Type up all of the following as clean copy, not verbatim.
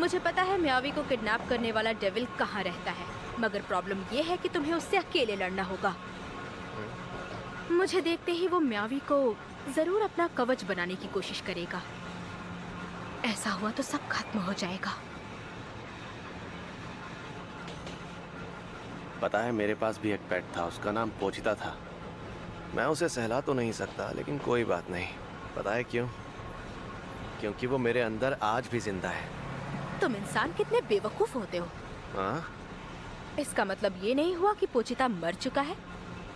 मुझे पता है म्यावी को किडनैप करने वाला डेविल कहाँ रहता है, मगर प्रॉब्लम ये है कि तुम्हें उससे अकेले लड़ना होगा। मुझे देखते ही वो म्यावी को जरूर अपना कवच बनाने की कोशिश करेगा। ऐसा हुआ तो सब खत्म हो जाएगा। पता है, मेरे पास भी एक पेट था, उसका नाम पोचिता था। मैं उसे सहला तो नहीं सकता, लेकिन कोई बात नहीं। पता है क्यों? क्योंकि वो मेरे अंदर आज भी जिंदा है। तुम इंसान कितने बेवकूफ होते हो। हाँ? इसका मतलब ये नहीं हुआ कि पोचिता मर चुका है।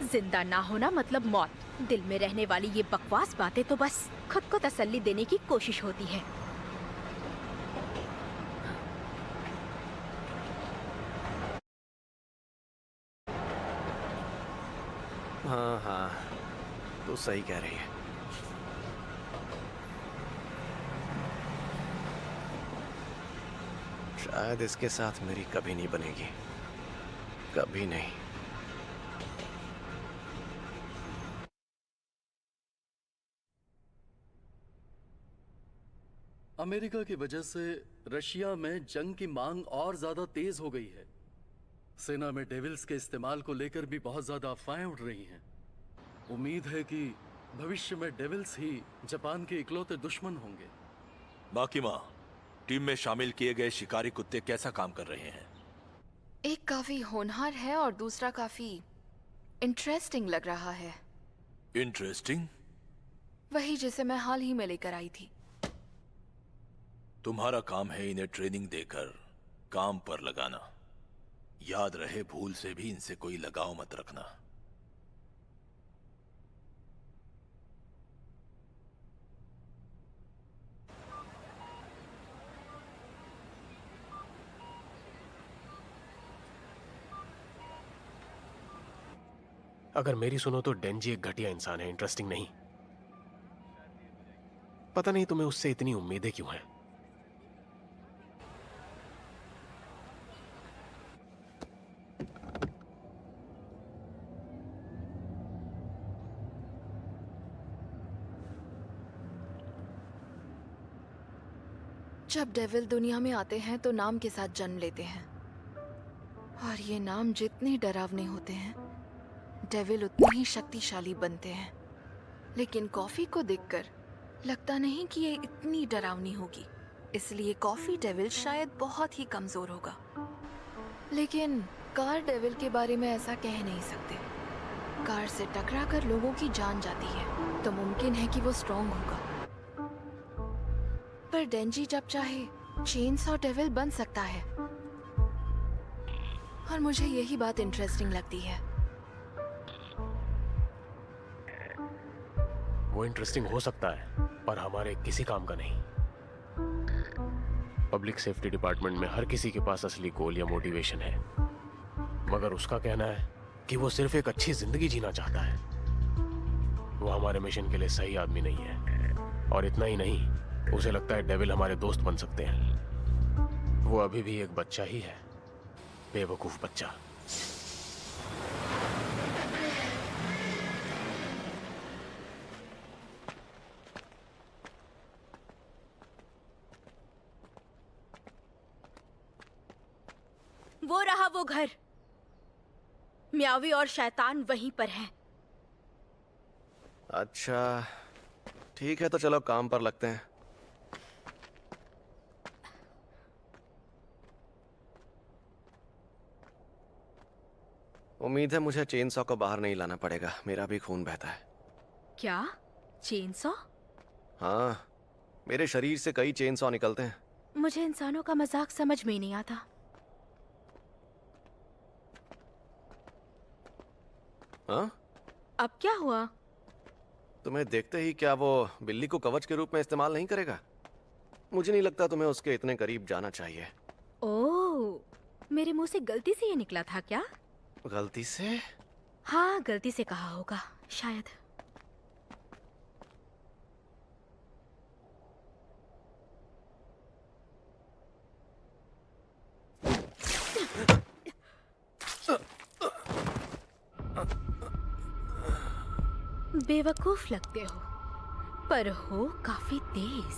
जिंदा ना होना मतलब मौत। दिल में रहने वाली ये बकवास बातें तो बस खुद को तसल्ली देने की कोशिश होती है। हाँ हाँ, तू सही कह रही है। शायद इसके साथ मेरी कभी नहीं बनेगी, कभी नहीं। अमेरिका की वजह से रशिया में जंग की मांग और ज्यादा तेज हो गई है। सेना में डेविल्स के इस्तेमाल को लेकर भी बहुत ज्यादा अफवाहें उड़ रही हैं। उम्मीद है कि भविष्य में डेविल्स ही जापान के इकलौते दुश्मन होंगे। बाकी माँ, टीम में शामिल किए गए शिकारी कुत्ते कैसा काम कर रहे हैं? एक काफी होनहार है और दूसरा काफी इंटरेस्टिंग लग रहा है। इंटरेस्टिंग? वही जिसे मैं हाल ही में लेकर आई थी। तुम्हारा काम है इन्हें ट्रेनिंग देकर काम पर लगाना। याद रहे, भूल से भी इनसे कोई लगाव मत रखना। अगर मेरी सुनो तो डेंजी एक घटिया इंसान है, इंटरेस्टिंग नहीं। पता नहीं तुम्हें उससे इतनी उम्मीदें क्यों हैं। जब डेविल दुनिया में आते हैं तो नाम के साथ जन्म लेते हैं, और ये नाम जितने डरावने होते हैं, डेविल उतने ही शक्तिशाली बनते हैं। लेकिन कॉफी को देखकर लगता नहीं कि ये इतनी डरावनी होगी, इसलिए कॉफी डेविल शायद बहुत ही कमजोर होगा। लेकिन कार डेविल के बारे में ऐसा कह नहीं सकते। कार से टकराकर लोगों की जान जाती है तो मुमकिन है कि वो स्ट्रॉन्ग होगा, पर डेंजी जब चाहे चेनसॉ डेविल बन सकता है, और मुझे यही बात इंटरेस्टिंग लगती है। वो इंटरेस्टिंग हो सकता है, पर हमारे किसी काम का नहीं। पब्लिक सेफ्टी डिपार्टमेंट में हर किसी के पास असली गोल या मोटिवेशन है, मगर उसका कहना है कि वो सिर्फ एक अच्छी जिंदगी जीना चाहता है। वो हमारे मिशन के लिए सही आदमी नहीं है, और इतना ही नहीं, उसे लगता है डेविल हमारे दोस्त बन सकते हैं। वो अभी भी एक बच्चा ही है, बेवकूफ बच्चा। वो रहा वो घर। म्यावी और शैतान वहीं पर हैं। अच्छा ठीक है, तो चलो काम पर लगते हैं। उम्मीद है मुझे चेनसॉ को बाहर नहीं लाना पड़ेगा, मेरा भी खून बहता है। क्या? चेनसॉ? हाँ, मेरे शरीर से कई चेनसॉ निकलते हैं। मुझे इंसानों का मजाक समझ में ही नहीं आता। हाँ? अब क्या हुआ? तुम्हें देखते ही क्या वो बिल्ली को कवच के रूप में इस्तेमाल नहीं करेगा? मुझे नहीं लगता तुम्हें उसके इतने करीब जाना चाहिए। ओह, मेरे मुंह से गलती से ये निकला था क्या? गलती से? हाँ, गलती से कहा होगा शायद। बेवकूफ लगते हो, पर हो काफी तेज।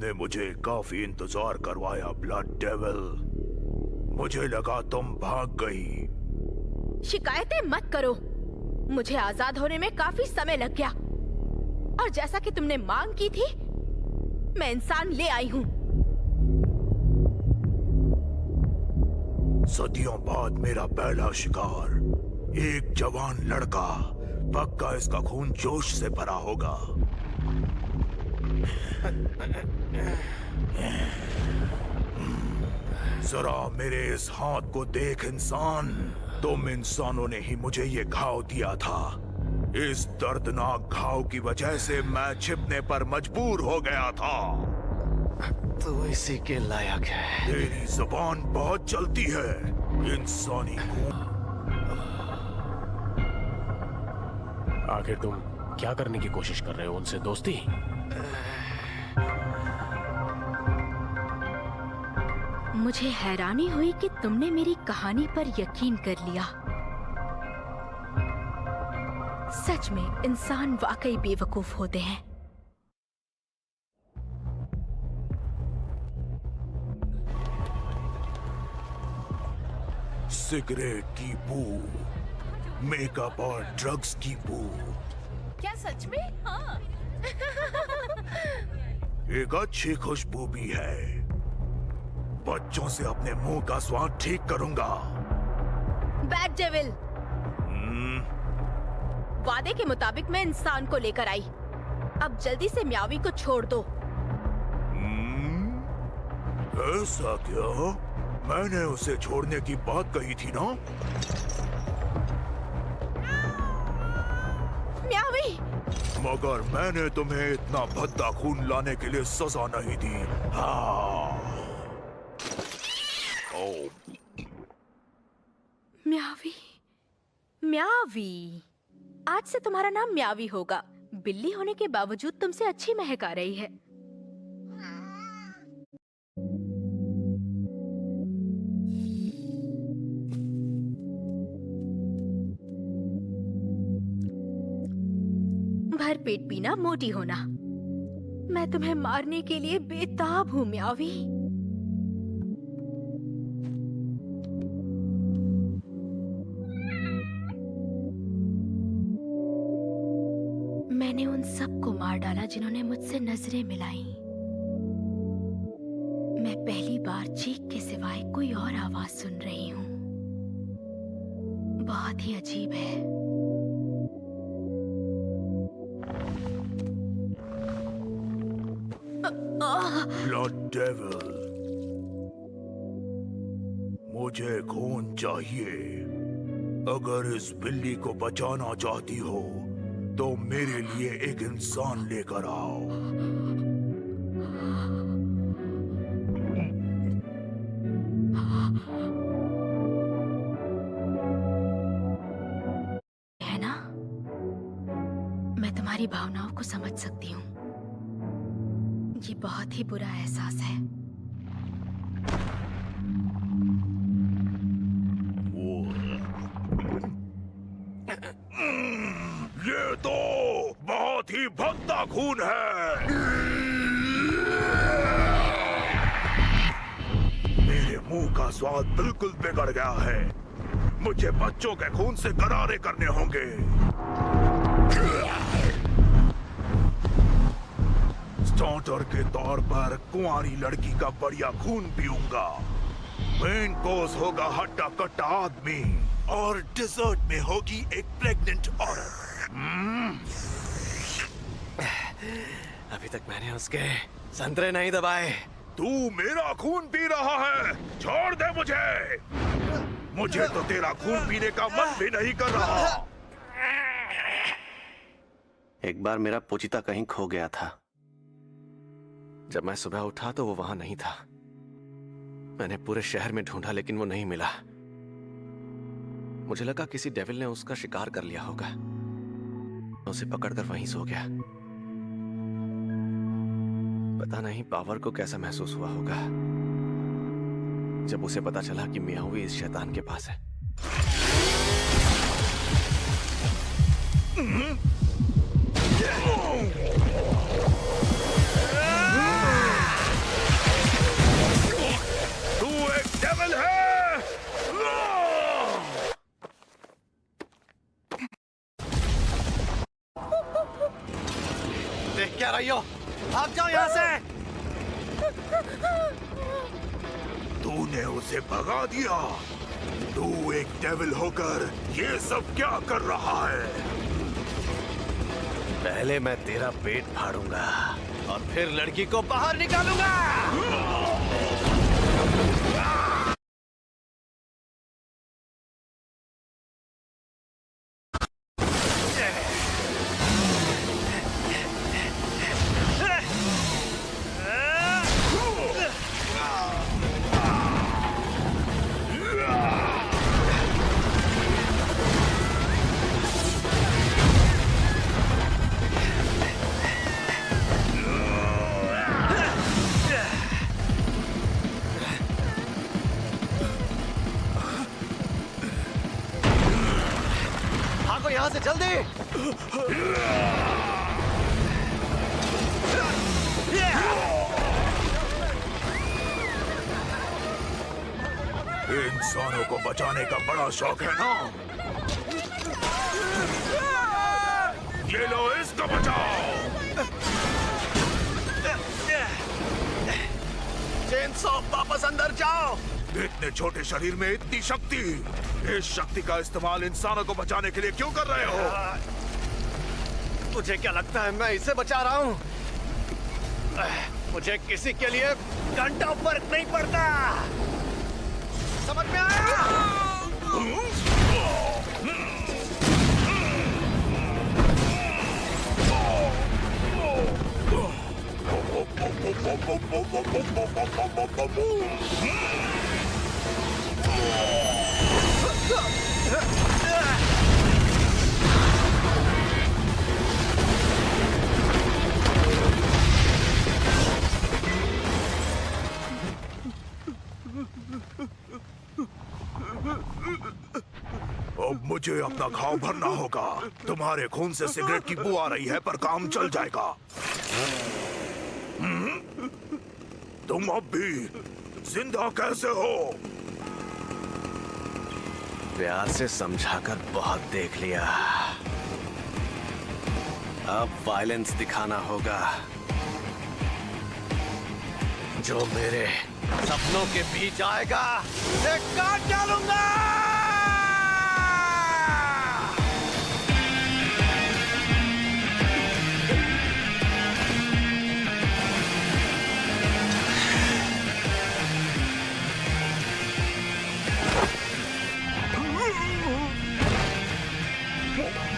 तुमने मुझे काफी इंतजार करवाया ब्लड डेविल। मुझे लगा तुम भाग गई। शिकायतें मत करो। मुझे आजाद होने में काफी समय लग गया और जैसा कि तुमने मांग की थी, मैं इंसान ले आई हूँ। सदियों बाद मेरा पहला शिकार, एक जवान लड़का। पक्का इसका खून जोश से भरा होगा। जरा मेरे इस हाथ को देख इंसान। तुम इंसानों ने ही मुझे ये घाव दिया था। इस दर्दनाक घाव की वजह से मैं छिपने पर मजबूर हो गया था। तो इसी के लायक है। तेरी जुबान बहुत चलती है, इंसानी खून। आखिर तुम क्या करने की कोशिश कर रहे हो? उनसे दोस्ती? मुझे हैरानी हुई कि तुमने मेरी कहानी पर यकीन कर लिया। सच में इंसान वाकई बेवकूफ होते हैं। सिगरेट की बू, मेकअप और ड्रग्स की बू, क्या सच में? हाँ। एक अच्छी खुशबू भी है। बच्चों से अपने मुंह का स्वाद ठीक करूंगा। बैड डेविल, वादे के मुताबिक मैं इंसान को लेकर आई। अब जल्दी से म्यावी को छोड़ दो। ऐसा क्या? मैंने उसे छोड़ने की बात कही थी ना? म्यावी! मगर मैंने तुम्हें इतना भद्दा खून लाने के लिए सजा नहीं दी। हाँ। म्यावी, म्यावी, आज से तुम्हारा नाम म्यावी होगा। बिल्ली होने के बावजूद तुमसे अच्छी महक आ रही है। भर पेट पीना, मोटी होना। मैं तुम्हें मारने के लिए बेताब हूँ म्यावी। मैंने उन सबको मार डाला जिन्होंने मुझसे नजरें मिलाई। मैं पहली बार चीख के सिवाय कोई और आवाज सुन रही हूँ। बहुत ही अजीब है। ब्लड डेविल, मुझे खून चाहिए। अगर इस बिल्ली को बचाना चाहती हो तो मेरे लिए एक इंसान लेकर आओ। है ना? मैं तुम्हारी भावनाओं को समझ सकती हूँ। ये बहुत ही बुरा एहसास है। ये तो बहुत ही भद्दा खून है। मेरे मुंह का स्वाद बिल्कुल बिगड़ गया है। मुझे बच्चों के खून से गरारे करने होंगे। स्टार्टर के तौर पर कुंवारी लड़की का बढ़िया खून पीऊंगा। मेन कोर्स होगा हट्टा कट्टा आदमी और डिजर्ट में होगी एक प्रेग्नेंट औरत। अभी तक मैंने उसके संतरे नहीं दबाए। तू मेरा खून पी रहा है, छोड़ दे मुझे। मुझे तो तेरा खून पीने का मन भी नहीं कर रहा। एक बार मेरा पोचिता कहीं खो गया था। जब मैं सुबह उठा तो वो वहां नहीं था। मैंने पूरे शहर में ढूंढा लेकिन वो नहीं मिला। मुझे लगा किसी डेविल ने उसका शिकार कर लिया होगा। मैं उसे पकड़कर वहीं सो गया। पता नहीं पावर को कैसा महसूस हुआ होगा जब उसे पता चला कि मियावी इस शैतान के पास है। तुमने उसे भगा दिया। तू एक डेविल होकर ये सब क्या कर रहा है? पहले मैं तेरा पेट फाड़ूंगा और फिर लड़की को बाहर निकालूंगा। भागो यहाँ से जल्दी। इंसानों को बचाने का बड़ा शौक है ना? ये लो, इसको बचाओ। चेनसॉ, वापस अंदर जाओ। इतने छोटे शरीर में इतनी शक्ति। इस शक्ति का इस्तेमाल इंसानों को बचाने के लिए क्यों कर रहे हो? मुझे क्या लगता है मैं इसे बचा रहा हूँ? मुझे किसी के लिए घंटा फर्क नहीं पड़ता। समझ में आया? अब मुझे अपना घाव भरना होगा। तुम्हारे खून से सिगरेट की बू आ रही है, पर काम चल जाएगा। तुम अब भी जिंदा कैसे हो? प्यार से समझाकर बहुत देख लिया। अब वायलेंस दिखाना होगा, जो मेरे सपनों के बीच आएगा उसे काट डालूंगा।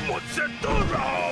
मुझसे दूर रहो।